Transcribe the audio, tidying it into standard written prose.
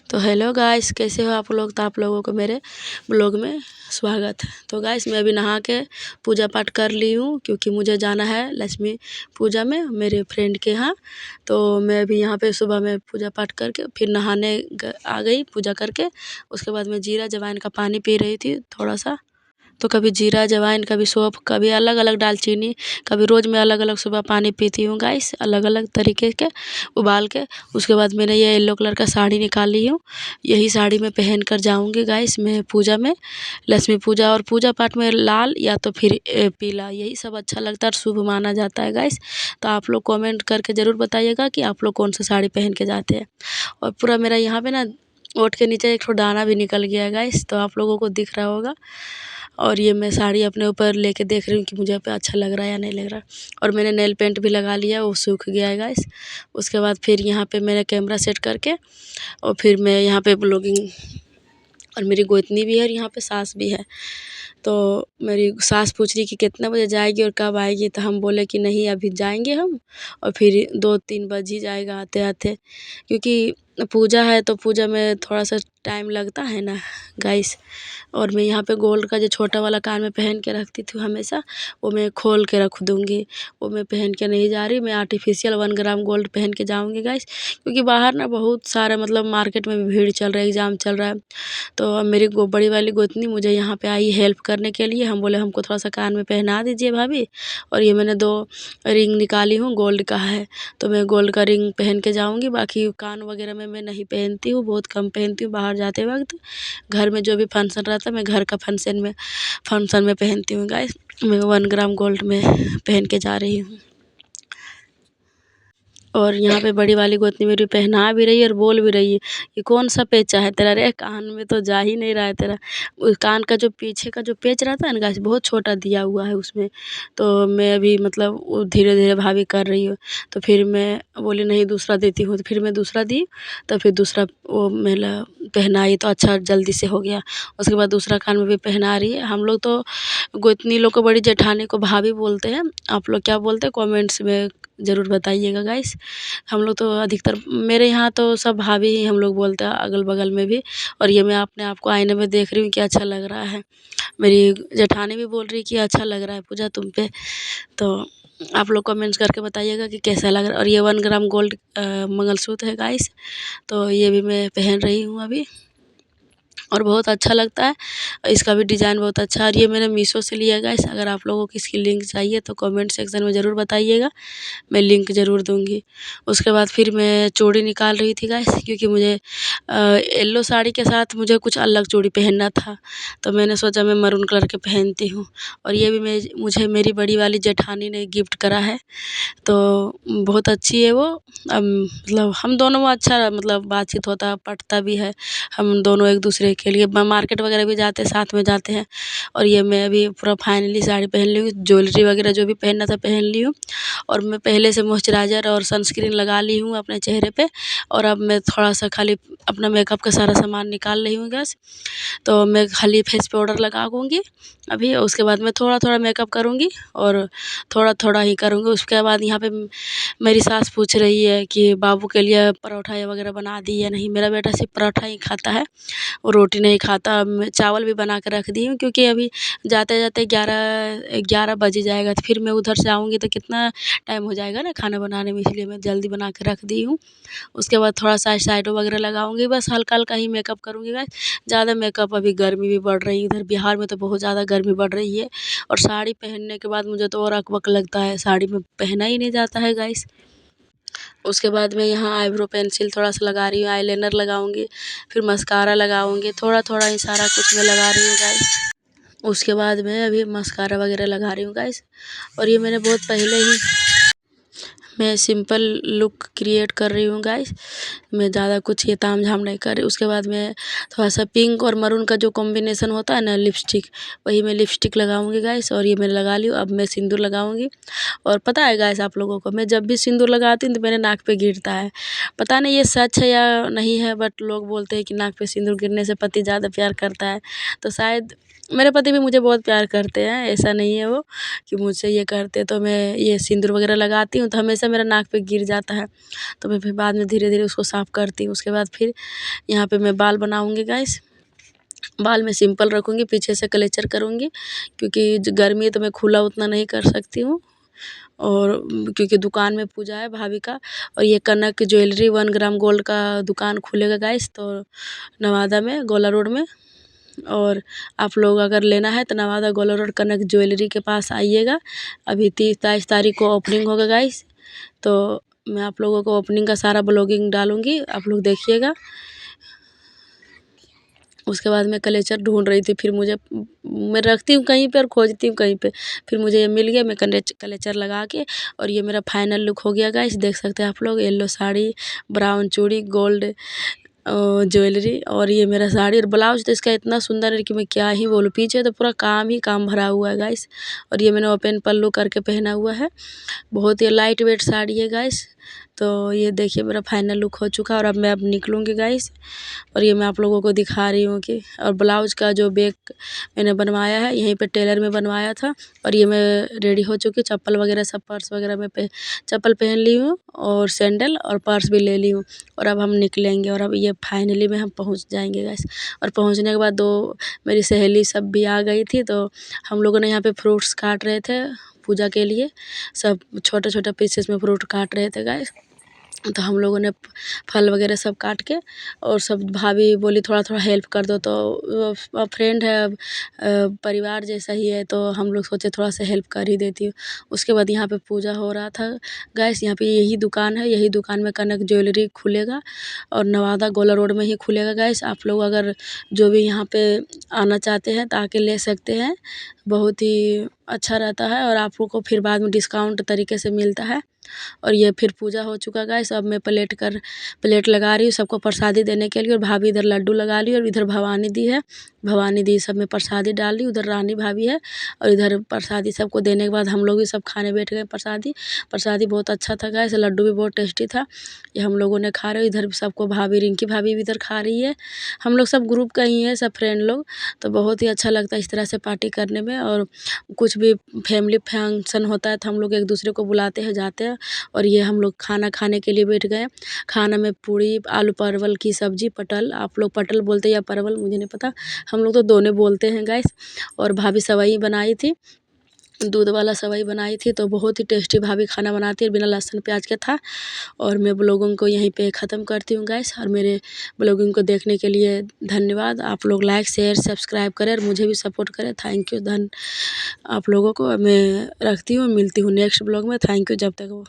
तो hello guys, कैसे हो आप लोग। तो आप लोगों को मेरे ब्लॉग में स्वागत है। तो गाइस, मैं अभी नहा के पूजा पाठ कर ली हूँ क्योंकि मुझे जाना है लक्ष्मी पूजा में मेरे फ्रेंड के यहाँ। तो मैं अभी यहाँ पे सुबह में पूजा पाठ करके फिर नहाने आ गई पूजा करके। उसके बाद मैं जीरा जवाइन का पानी पी रही थी थोड़ा सा। तो कभी जीरा जवाइन, कभी सौंफ, कभी अलग अलग दालचीनी, कभी रोज़ मैं अलग अलग सुबह पानी पीती हूँ गाइस, अलग अलग तरीके के उबाल के। उसके बाद मैंने ये येलो कलर का साड़ी निकाली हूँ। यही साड़ी मैं पहन कर जाऊँगी गाइस मैं पूजा में, लक्ष्मी पूजा। और पूजा पाठ में लाल या तो फिर पीला, यही सब अच्छा लगता है और शुभ माना जाता है गाइस। तो आप लोग कमेंट करके ज़रूर बताइएगा कि आप लोग कौन सा साड़ी पहन के जाते हैं। और पूरा मेरा यहाँ पे ना ओठ के नीचे एक ठो दाना भी निकल गया है गाइस, तो आप लोगों को दिख रहा होगा। और ये मैं साड़ी अपने ऊपर लेके देख रही हूँ कि मुझे पे अच्छा लग रहा है या नहीं लग रहा। और मैंने नेल पेंट भी लगा लिया, वो सूख गया है गाइस। उसके बाद फिर यहाँ पे मैंने कैमरा सेट करके और फिर मैं यहाँ पे ब्लॉगिंग, और मेरी गोतनी भी है और यहाँ पे सास भी है। तो मेरी सास पूछ रही कि कितना बजे जाएगी और कब आएगी। तो हम बोले कि नहीं, अभी जाएंगे हम और फिर 2-3 बज ही जाएगा आते आते, क्योंकि पूजा है तो पूजा में थोड़ा सा टाइम लगता है ना गाइस। और मैं यहाँ पे गोल्ड का जो छोटा वाला कान में पहन के रखती थी हमेशा, वो मैं खोल के रख दूँगी। वो मैं पहन के नहीं जा रही, मैं आर्टिफिशियल 1 ग्राम गोल्ड पहन के जाऊँगी गाइस। क्योंकि बाहर ना बहुत सारा मतलब मार्केट में भी भीड़ चल रहा है, एग्ज़ाम चल रहा है। तो अब मेरी बड़ी वाली गोतनी मुझे यहाँ पे आई हेल्प करने के लिए। हम बोले हमको थोड़ा सा कान में पहना दीजिए भाभी। और ये मैंने 2 रिंग निकाली हूँ, गोल्ड का है। तो मैं गोल्ड का रिंग पहन के जाऊँगी। बाकी कान वगैरह में मैं नहीं पहनती हूँ, बहुत कम पहनती हूँ बाहर जाते वक्त। घर में जो भी फंक्शन रहता है मैं घर का फंक्शन में पहनती हूँ गाइस। मैं 1 ग्राम गोल्ड में पहन के जा रही हूँ। और यहाँ पे बड़ी वाली गोतनी मेरी पहना भी रही है और बोल भी रही है कि कौन सा पेचा है तेरा रे, कान में तो जा ही नहीं रहा है तेरा। उस कान का जो पीछे का जो पेच रहता है ना गाइस, बहुत छोटा दिया हुआ है उसमें। तो मैं अभी मतलब वो धीरे धीरे भाभी कर रही हूँ। तो फिर मैं बोली नहीं दूसरा देती हूँ, तो फिर मैं दूसरा दी। तो फिर दूसरा वो मेला पहनाई तो अच्छा जल्दी से हो गया। उसके बाद दूसरा कान में भी पहना रही है। हम लोग तो गोतनी लोग को बड़ी जेठानी को भाभी बोलते हैं। आप लोग क्या बोलते हैं कमेंट्स में ज़रूर बताइएगा गाइस। हम लोग तो अधिकतर मेरे यहाँ तो सब भाभी ही हम लोग बोलते हैं, अगल बगल में भी। और ये मैं अपने आप को आईने में देख रही हूँ कि अच्छा लग रहा है। मेरी जेठानी भी बोल रही कि अच्छा लग रहा है पूजा तुम पे। तो आप लोग कमेंट्स करके बताइएगा कि कैसा लग रहा है। और ये 1 ग्राम गोल्ड मंगलसूत्र है गाइस, तो ये भी मैं पहन रही हूँ अभी और बहुत अच्छा लगता है। इसका भी डिज़ाइन बहुत अच्छा है और ये मैंने मीशो से लिया है गाइस। अगर आप लोगों को इसकी लिंक चाहिए तो कमेंट सेक्शन में ज़रूर बताइएगा, मैं लिंक ज़रूर दूँगी। उसके बाद फिर मैं चूड़ी निकाल रही थी गाइस, क्योंकि मुझे येलो साड़ी के साथ मुझे कुछ अलग चूड़ी पहनना था। तो मैंने सोचा मैं मैरून कलर के पहनती हूँ। और ये भी मुझे मेरी बड़ी वाली जेठानी ने गिफ्ट करा है, तो बहुत अच्छी है वो। मतलब हम दोनों में अच्छा मतलब बातचीत होता है, पटता भी है। हम दोनों एक दूसरे के लिए मार्केट वगैरह भी जाते हैं, साथ में जाते हैं। और ये मैं अभी पूरा फाइनली साड़ी पहन ली हूँ, ज्वेलरी वगैरह जो भी पहनना था पहन ली हूँ। और मैं पहले से मॉइस्चराइज़र और सनस्क्रीन लगा ली हूँ अपने चेहरे पे। और अब मैं थोड़ा सा खाली अपना मेकअप का सारा सामान निकाल रही हूँ गैस। तो मैं खाली फेस पाउडर लगाऊँगी अभी। उसके बाद मैं थोड़ा थोड़ा मेकअप करूँगी और थोड़ा थोड़ा ही करूँगी। उसके बाद यहाँ पे मेरी सास पूछ रही है कि बाबू के लिए परोठा या वगैरह बना दी या नहीं। मेरा बेटा सिर्फ पराठा ही खाता है, वो रोटी नहीं खाता। अब मैं चावल भी बना के रख दी हूँ, क्योंकि अभी जाते जाते 11 बज ही जाएगा। तो फिर मैं उधर से आऊँगी तो कितना टाइम हो जाएगा ना खाना बनाने में, इसलिए मैं जल्दी बना के रख दी हूँ। उसके बाद थोड़ा सा शैडो वगैरह लगाऊंगी, बस हल्का हल्का ही मेकअप करूँगी बस। ज़्यादा मेकअप, अभी गर्मी भी बढ़ रही है, इधर बिहार में तो बहुत ज़्यादा गर्मी बढ़ रही है। और साड़ी पहनने के बाद मुझे तो और अकबक लगता है, साड़ी में पहना ही नहीं जाता है गाइस। उसके बाद मैं यहाँ आईब्रो पेंसिल थोड़ा सा लगा रही हूँ, आईलाइनर लगाऊंगी, फिर मस्कारा लगाऊंगी। थोड़ा थोड़ा ही सारा कुछ मैं लगा रही हूँ गाइस। उसके बाद मैं अभी मस्कारा वगैरह लगा रही हूँ गाइस। और ये मैंने बहुत पहले ही मैं सिंपल लुक क्रिएट कर रही हूँ गाइस। मैं ज़्यादा कुछ ये तामझाम नहीं कर रही। उसके बाद मैं थोड़ा सा पिंक और मरून का जो कॉम्बिनेशन होता है ना लिपस्टिक, वही मैं लिपस्टिक लगाऊंगी गाइस। और ये मैं लगा ली हूँ। अब मैं सिंदूर लगाऊंगी। और पता है गाइस आप लोगों को, मैं जब भी सिंदूर लगाती हूँ तो मेरे नाक पे गिरता है। पता नहीं ये सच है या नहीं है, बट लोग बोलते हैं कि नाक पे सिंदूर गिरने से पति ज़्यादा प्यार करता है। तो शायद मेरे पति भी मुझे बहुत प्यार करते हैं, ऐसा नहीं है वो कि मुझसे ये करते। तो मैं ये सिंदूर वगैरह लगाती हूँ तो हमेशा हमेशा मेरा नाक पे गिर जाता है। तो मैं फिर बाद में धीरे-धीरे उसको साफ़ करती हूँ। उसके बाद फिर यहाँ पे मैं बाल बनाऊँगी गाइस। बाल मैं सिंपल रखूँगी, पीछे से क्लेचर करूँगी क्योंकि गर्मी है तो मैं खुला उतना नहीं कर सकती हूँ। और क्योंकि दुकान में पूजा है भाभी का, और ये कनक ज्वेलरी 1 ग्राम गोल्ड का दुकान खुलेगा गाइस, तो नवादा में गोला रोड में। और आप लोग अगर लेना है तो नवादा गोला रोड कनक ज्वेलरी के पास आइएगा। अभी 30-22 तारीख को ओपनिंग होगा गाइस, तो मैं आप लोगों को ओपनिंग का सारा ब्लॉगिंग डालूँगी, आप लोग देखिएगा। उसके बाद मैं क्लेचर ढूंढ रही थी, फिर मैं रखती हूँ कहीं पे और खोजती हूँ कहीं पे, फिर मुझे ये मिल गया। मैं क्लेचर लगा के, और ये मेरा फाइनल लुक हो गया गाइस। देख सकते हैं आप लोग, येलो साड़ी, ब्राउन चूड़ी, गोल्ड ज्वेलरी, और ये मेरा साड़ी और ब्लाउज तो इसका इतना सुंदर है कि मैं क्या ही बोलूँ। पीछे तो पूरा काम ही काम भरा हुआ है गाइस, और ये मैंने ओपन पल्लू करके पहना हुआ है। बहुत ही लाइट वेट साड़ी है गाइस। तो ये देखिए मेरा फाइनल लुक हो चुका है, और अब मैं निकलूँगी गाइस। और ये मैं आप लोगों को दिखा रही हूँ कि, और ब्लाउज़ का जो बैक मैंने बनवाया है यहीं पे टेलर में बनवाया था। और ये मैं रेडी हो चुकी, चप्पल वगैरह सब, पर्स वगैरह में चप्पल पहन ली हूँ, और सैंडल और पर्स भी ले ली हूँ। और अब हम निकलेंगे, और अब ये फाइनली में हम पहुँच जाएंगे गाइस। और पहुँचने के बाद 2 मेरी सहेली सब भी आ गई थी, तो हम लोगों ने यहाँ पे फ्रूट्स काट रहे थे पूजा के लिए। सब छोटे-छोटे पीसेस में फ्रूट काट रहे थे गाइस। तो हम लोगों ने फल वगैरह सब काट के, और सब भाभी बोली थोड़ा-थोड़ा हेल्प कर दो, तो फ्रेंड है, परिवार जैसा ही है, तो हम लोग सोचे थोड़ा सा हेल्प कर ही देती हूँ। उसके बाद यहाँ पे पूजा हो रहा था गाइस। यहाँ पे यही दुकान है, यही दुकान में कनक ज्वेलरी खुलेगा, और नवादा गोला रोड में ही खुलेगा गाइस। आप लोग अगर जो भी यहाँ पे आना चाहते हैं तो आके ले सकते हैं। बहुत ही अच्छा रहता है, और आप लोग को फिर बाद में डिस्काउंट तरीके से मिलता है। और ये फिर पूजा हो चुका गाइस। अब मैं प्लेट लगा रही हूँ सबको प्रसादी देने के लिए, और भाभी इधर लड्डू लगा रही है, और इधर भवानी दी है। भवानी दी सब में प्रसादी डाल रही, उधर रानी भाभी है, और इधर प्रसादी सबको देने के बाद हम लोग भी सब खाने बैठ गए प्रसादी बहुत अच्छा था गाइस, लड्डू भी बहुत टेस्टी था। ये हम लोगों ने खा रहे, इधर सबको भाभी, रिंकी भाभी भी इधर खा रही है। हम लोग सब ग्रुप का ही है, सब फ्रेंड लोग, तो बहुत ही अच्छा लगता है इस तरह से पार्टी करने में। और कुछ भी फैमिली फंक्शन होता है तो हम लोग एक दूसरे को बुलाते हैं, जाते हैं। और ये हम लोग खाना खाने के लिए बैठ गए। खाना में पूड़ी, आलू परवल की सब्जी, पटल, आप लोग पटल बोलते हैं या परवल मुझे नहीं पता, हम लोग तो दोनों बोलते हैं गाइस। और भाभी सेवई बनाई थी, दूध वाला सेवई बनाई थी, तो बहुत ही टेस्टी भाभी खाना बनाती है, बिना लहसुन प्याज के था। और मैं ब्लॉगिंग को यहीं पे ख़त्म करती हूँ गाइस, और मेरे ब्लॉगिंग को देखने के लिए धन्यवाद। आप लोग लाइक शेयर सब्सक्राइब करें और मुझे भी सपोर्ट करें। थैंक यू आप लोगों को। मैं रखती हूँ, मिलती हूँ नेक्स्ट ब्लॉग में। थैंक यू जब तक वो